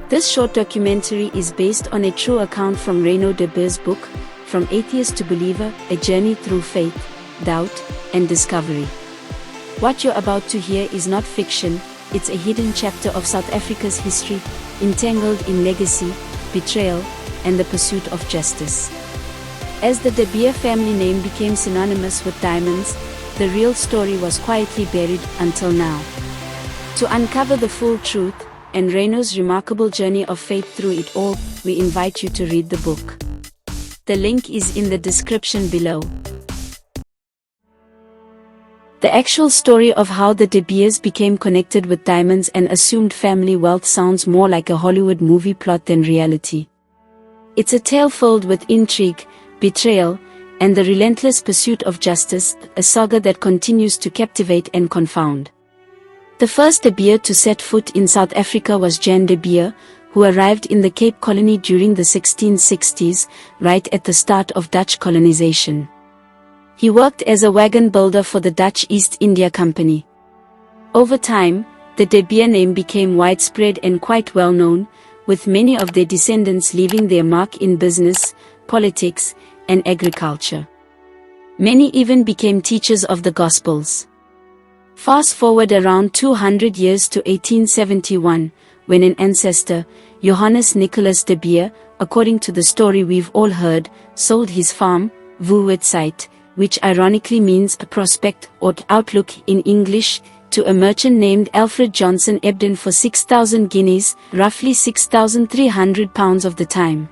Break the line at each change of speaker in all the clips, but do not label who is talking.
This short documentary is based on a true account from Reyno De Beer's book, From Atheist to Believer, A Journey Through Faith, Doubt, and Discovery. What you're about to hear is not fiction, it's a hidden chapter of South Africa's history, entangled in legacy, betrayal, and the pursuit of justice. As the De Beer family name became synonymous with diamonds, the real story was quietly buried until now. To uncover the full truth, and Reyno's remarkable journey of faith through it all, we invite you to read the book. The link is in the description below. The actual story of how the De Beers became connected with diamonds and assumed family wealth sounds more like a Hollywood movie plot than reality. It's a tale filled with intrigue, betrayal, and the relentless pursuit of justice, a saga that continues to captivate and confound. The first De Beer to set foot in South Africa was Jan De Beer, who arrived in the Cape Colony during the 1660s, right at the start of Dutch colonization. He worked as a wagon builder for the Dutch East India Company. Over time, the De Beer name became widespread and quite well known, with many of their descendants leaving their mark in business, politics, and agriculture. Many even became teachers of the Gospels. Fast forward around 200 years to 1871, when an ancestor, Johannes Nicolaas De Beer, according to the story we've all heard, sold his farm, Vooruitzight, which ironically means a prospect or outlook in English, to a merchant named Alfred Johnson Ebden for 6,000 guineas, roughly 6,300 pounds of the time.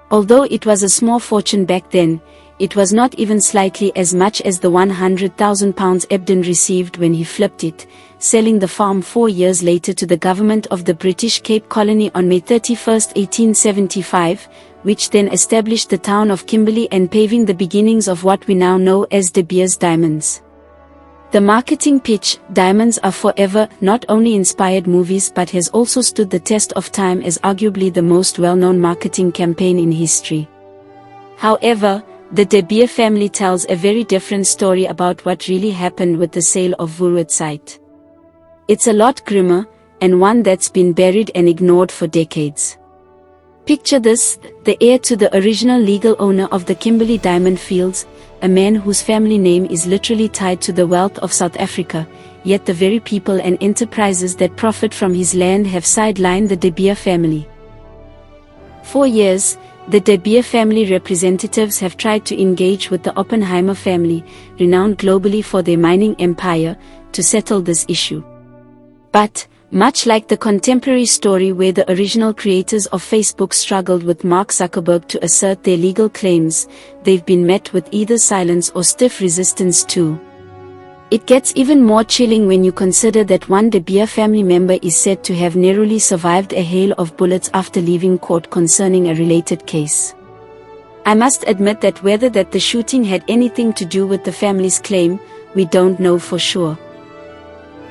Although it was a small fortune back then, it was not even slightly as much as the 100,000 pounds Ebden received when he flipped it, selling the farm 4 years later to the government of the British Cape Colony on May 31, 1875, which then established the town of Kimberley and paving the beginnings of what we now know as De Beer's Diamonds. The marketing pitch, "Diamonds are forever," not only inspired movies but has also stood the test of time as arguably the most well-known marketing campaign in history. However, the De Beer family tells a very different story about what really happened with the sale of Vooruitzight. It's a lot grimmer, and one that's been buried and ignored for decades. Picture this: the heir to the original legal owner of the Kimberley Diamond Fields, a man whose family name is literally tied to the wealth of South Africa, yet the very people and enterprises that profit from his land have sidelined the De Beer family. For years, the De Beer family representatives have tried to engage with the Oppenheimer family, renowned globally for their mining empire, to settle this issue. But, much like the contemporary story where the original creators of Facebook struggled with Mark Zuckerberg to assert their legal claims, they've been met with either silence or stiff resistance too. It gets even more chilling when you consider that one De Beer family member is said to have narrowly survived a hail of bullets after leaving court concerning a related case. I must admit that whether the shooting had anything to do with the family's claim, we don't know for sure.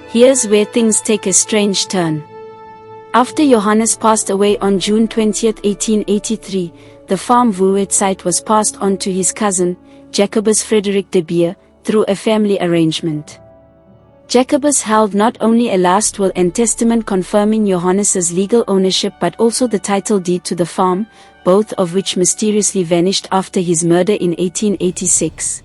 Here's where things take a strange turn. After Johannes passed away on June 20, 1883, the farm Vooruitzight was passed on to his cousin, Jacobus Frederick De Beer, through a family arrangement. Jacobus held not only a last will and testament confirming Johannes's legal ownership but also the title deed to the farm, both of which mysteriously vanished after his murder in 1886.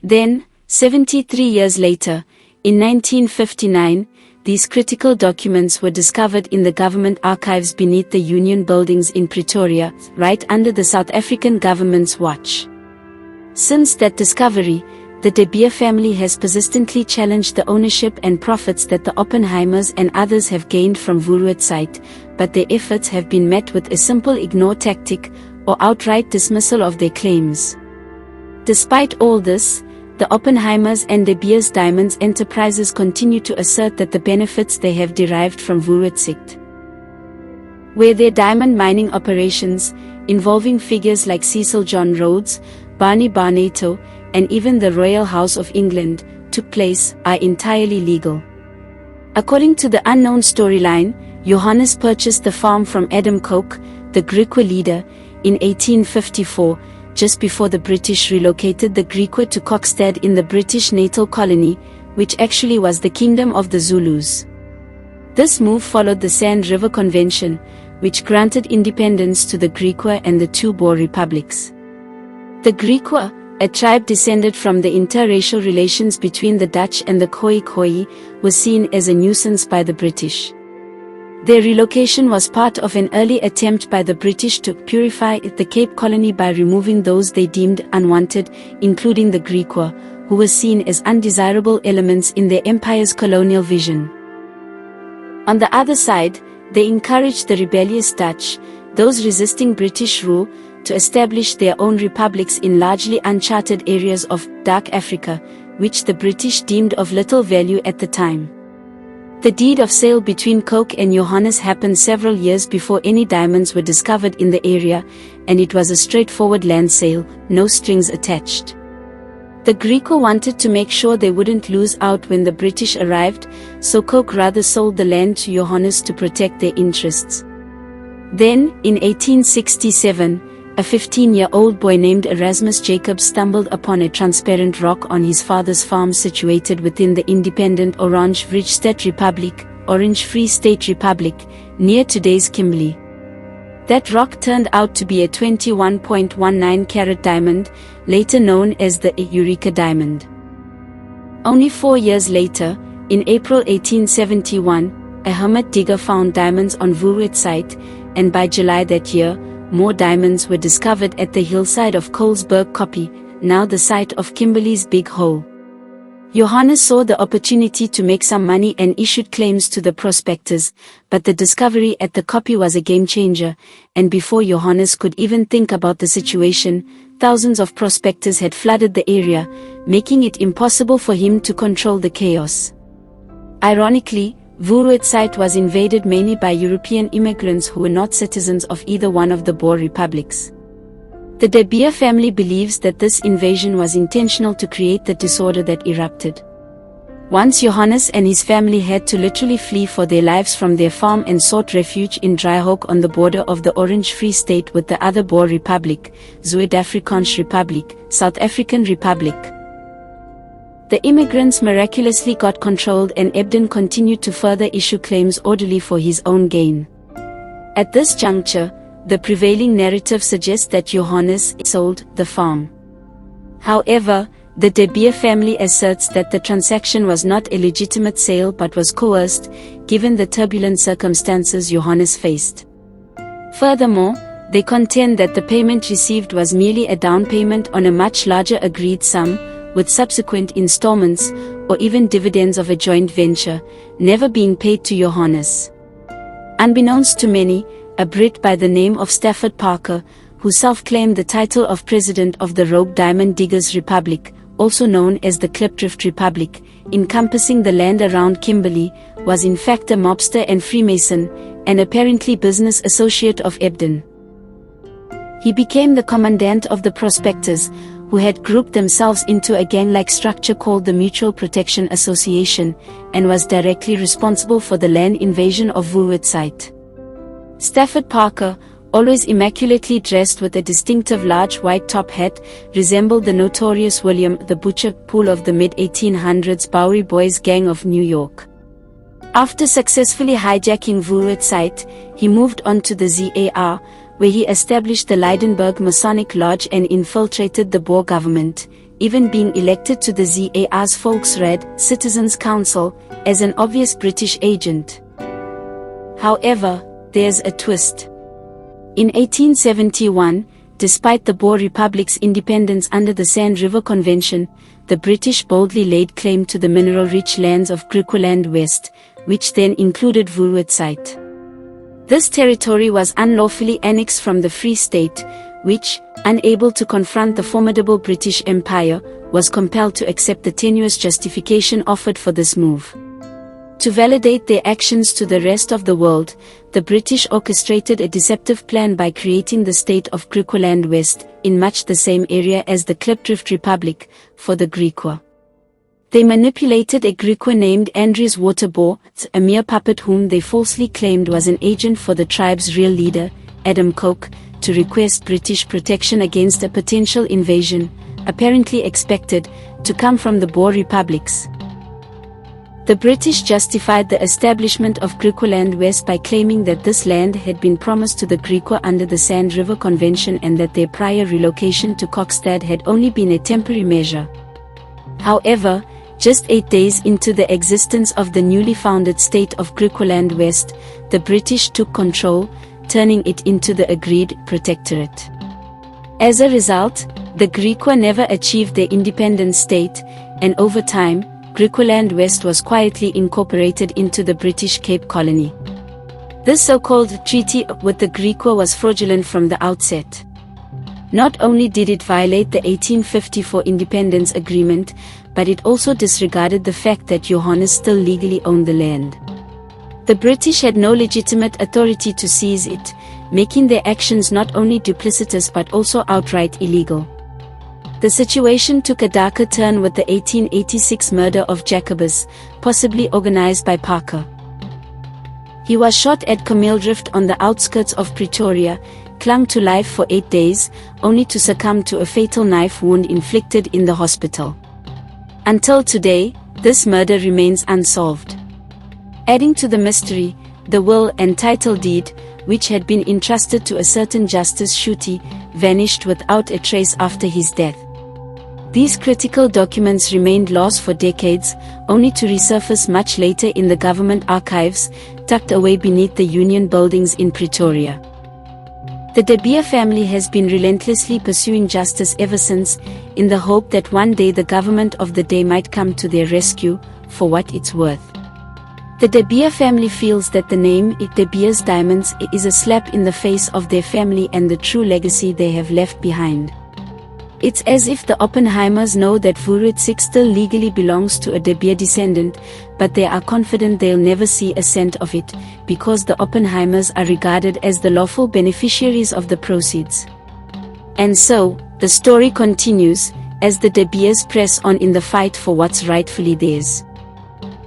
Then, 73 years later, in 1959, these critical documents were discovered in the government archives beneath the Union Buildings in Pretoria, right under the South African government's watch. Since that discovery, the De Beer family has persistently challenged the ownership and profits that the Oppenheimers and others have gained from Vooruitzight, but their efforts have been met with a simple ignore tactic, or outright dismissal of their claims. Despite all this, the Oppenheimers and De Beer's Diamonds enterprises continue to assert that the benefits they have derived from Vooruitzight, where their diamond mining operations, involving figures like Cecil John Rhodes, Barney Barnato, and even the Royal House of England, took place, are entirely legal. According to the unknown storyline, Johannes purchased the farm from Adam Koch, the Griqua leader, in 1854, just before the British relocated the Griqua to Kokstad in the British natal colony, which actually was the Kingdom of the Zulus. This move followed the Sand River Convention, which granted independence to the Griqua and the two Boer republics. The Griqua, a tribe descended from the interracial relations between the Dutch and the Khoi, was seen as a nuisance by the British. Their relocation was part of an early attempt by the British to purify the Cape Colony by removing those they deemed unwanted, including the Griqua, who were seen as undesirable elements in their empire's colonial vision. On the other side, they encouraged the rebellious Dutch, those resisting British rule, to establish their own republics in largely uncharted areas of Dark Africa, which the British deemed of little value at the time. The deed of sale between Coke and Johannes happened several years before any diamonds were discovered in the area, and it was a straightforward land sale, no strings attached. The Griqua wanted to make sure they wouldn't lose out when the British arrived, so Coke rather sold the land to Johannes to protect their interests. Then, in 1867, a 15-year-old boy named Erasmus Jacob stumbled upon a transparent rock on his father's farm situated within the independent Orange Free State Republic, near today's Kimberley. That rock turned out to be a 21.19-carat diamond, later known as the Eureka diamond. Only 4 years later, in April 1871, a hermit digger found diamonds on Vooruitzight, and by July that year, more diamonds were discovered at the hillside of Colesberg Kopje, now the site of Kimberley's Big Hole. Johannes saw the opportunity to make some money and issued claims to the prospectors, but the discovery at the Kopje was a game-changer, and before Johannes could even think about the situation, thousands of prospectors had flooded the area, making it impossible for him to control the chaos. Ironically, Vooruitzight was invaded mainly by European immigrants who were not citizens of either one of the Boer republics. The De Beer family believes that this invasion was intentional to create the disorder that erupted. Once Johannes and his family had to literally flee for their lives from their farm and sought refuge in Dryhoek on the border of the Orange Free State with the other Boer republic, Zuid-Afrikaanse Republiek, South African Republic. The immigrants miraculously got controlled, and Ebden continued to further issue claims orderly for his own gain. At this juncture, the prevailing narrative suggests that Johannes sold the farm. However, the De Beer family asserts that the transaction was not a legitimate sale but was coerced, given the turbulent circumstances Johannes faced. Furthermore, they contend that the payment received was merely a down payment on a much larger agreed sum, with subsequent installments, or even dividends of a joint venture, never being paid to Johannes. Unbeknownst to many, a Brit by the name of Stafford Parker, who self-claimed the title of President of the Rogue Diamond Diggers Republic, also known as the Klipdrift Republic, encompassing the land around Kimberley, was in fact a mobster and Freemason, and apparently business associate of Ebden. He became the commandant of the prospectors, who had grouped themselves into a gang-like structure called the Mutual Protection Association, and was directly responsible for the land invasion of Vooruitzight. Stafford Parker, always immaculately dressed with a distinctive large white top hat, resembled the notorious William the Butcher Poole of the mid-1800s Bowery Boys gang of New York. After successfully hijacking Vooruitzight, he moved on to the ZAR, where he established the Leidenburg Masonic Lodge and infiltrated the Boer government, even being elected to the ZAR's Volksraad, Citizens' Council, as an obvious British agent. However, there's a twist. In 1871, despite the Boer Republic's independence under the Sand River Convention, the British boldly laid claim to the mineral-rich lands of Griqualand West, which then included Vooruitzight. This territory was unlawfully annexed from the Free State, which, unable to confront the formidable British Empire, was compelled to accept the tenuous justification offered for this move. To validate their actions to the rest of the world, the British orchestrated a deceptive plan by creating the state of Griqualand West, in much the same area as the Klipdrift Republic, for the Griqua. They manipulated a Griqua named Andries Waterboer, a mere puppet whom they falsely claimed was an agent for the tribe's real leader, Adam Coke, to request British protection against a potential invasion, apparently expected to come from the Boer republics. The British justified the establishment of Griqualand West by claiming that this land had been promised to the Griqua under the Sand River Convention and that their prior relocation to Kokstad had only been a temporary measure. However, just 8 days into the existence of the newly founded state of Griqualand West, the British took control, turning it into the agreed protectorate. As a result, the Griqua never achieved their independent state, and over time, Griqualand West was quietly incorporated into the British Cape Colony. This so-called treaty with the Griqua was fraudulent from the outset. Not only did it violate the 1854 independence agreement, but it also disregarded the fact that Johannes still legally owned the land. The British had no legitimate authority to seize it, making their actions not only duplicitous but also outright illegal. The situation took a darker turn with the 1886 murder of Jacobus, possibly organized by Parker. He was shot at Camildrift on the outskirts of Pretoria, clung to life for 8 days, only to succumb to a fatal knife wound inflicted in the hospital. Until today, this murder remains unsolved. Adding to the mystery, the will and title deed, which had been entrusted to a certain Justice Schutte, vanished without a trace after his death. These critical documents remained lost for decades, only to resurface much later in the government archives, tucked away beneath the Union buildings in Pretoria. The De Beer family has been relentlessly pursuing justice ever since, in the hope that one day the government of the day might come to their rescue, for what it's worth. The De Beer family feels that the name De Beer's Diamonds is a slap in the face of their family and the true legacy they have left behind. It's as if the Oppenheimers know that Vooruitzight still legally belongs to a De Beer descendant, but they are confident they'll never see a cent of it, because the Oppenheimers are regarded as the lawful beneficiaries of the proceeds. And so, the story continues, as the De Beers press on in the fight for what's rightfully theirs.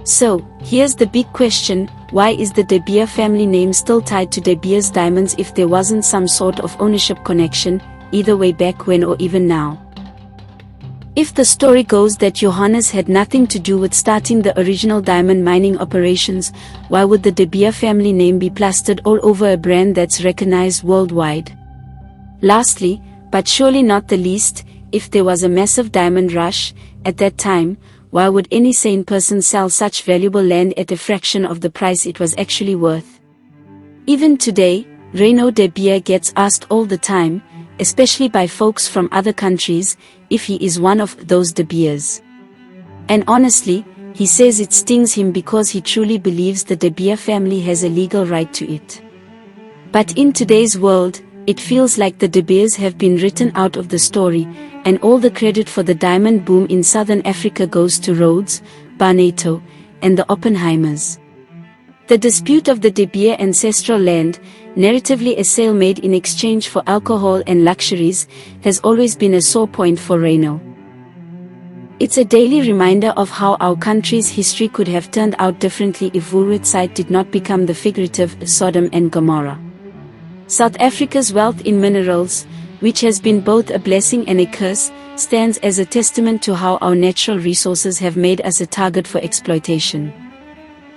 So, here's the big question: why is the De Beer family name still tied to De Beer's diamonds if there wasn't some sort of ownership connection, either way back when or even now? If the story goes that Johannes had nothing to do with starting the original diamond mining operations, why would the De Beer family name be plastered all over a brand that's recognized worldwide? Lastly, but surely not the least, if there was a massive diamond rush at that time, why would any sane person sell such valuable land at a fraction of the price it was actually worth? Even today, Reyno De Beer gets asked all the time, especially by folks from other countries, if he is one of those De Beers. And honestly, he says it stings him because he truly believes the De Beer family has a legal right to it. But in today's world, it feels like the De Beers have been written out of the story, and all the credit for the diamond boom in southern Africa goes to Rhodes, Barneto, and the Oppenheimers. The dispute of the De Beer ancestral land, narratively a sale made in exchange for alcohol and luxuries, has always been a sore point for Reyno. It's a daily reminder of how our country's history could have turned out differently if Vooruitzight did not become the figurative Sodom and Gomorrah. South Africa's wealth in minerals, which has been both a blessing and a curse, stands as a testament to how our natural resources have made us a target for exploitation.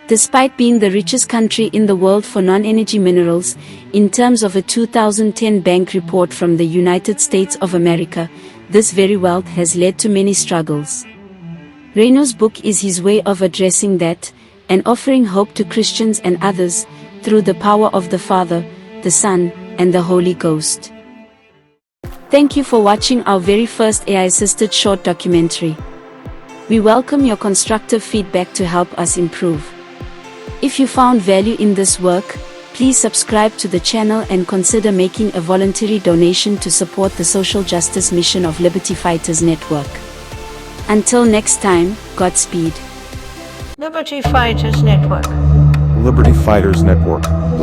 Despite being the richest country in the world for non-energy minerals, in terms of a 2010 bank report from the United States of America, this very wealth has led to many struggles. Reyno's book is his way of addressing that, and offering hope to Christians and others, through the power of the Father, the Son, and the Holy Ghost. Thank you for watching our very first AI-assisted short documentary. We welcome your constructive feedback to help us improve. If you found value in this work, please subscribe to the channel and consider making a voluntary donation to support the social justice mission of Liberty Fighters Network. Until next time, Godspeed.
Liberty Fighters Network.
Liberty Fighters Network.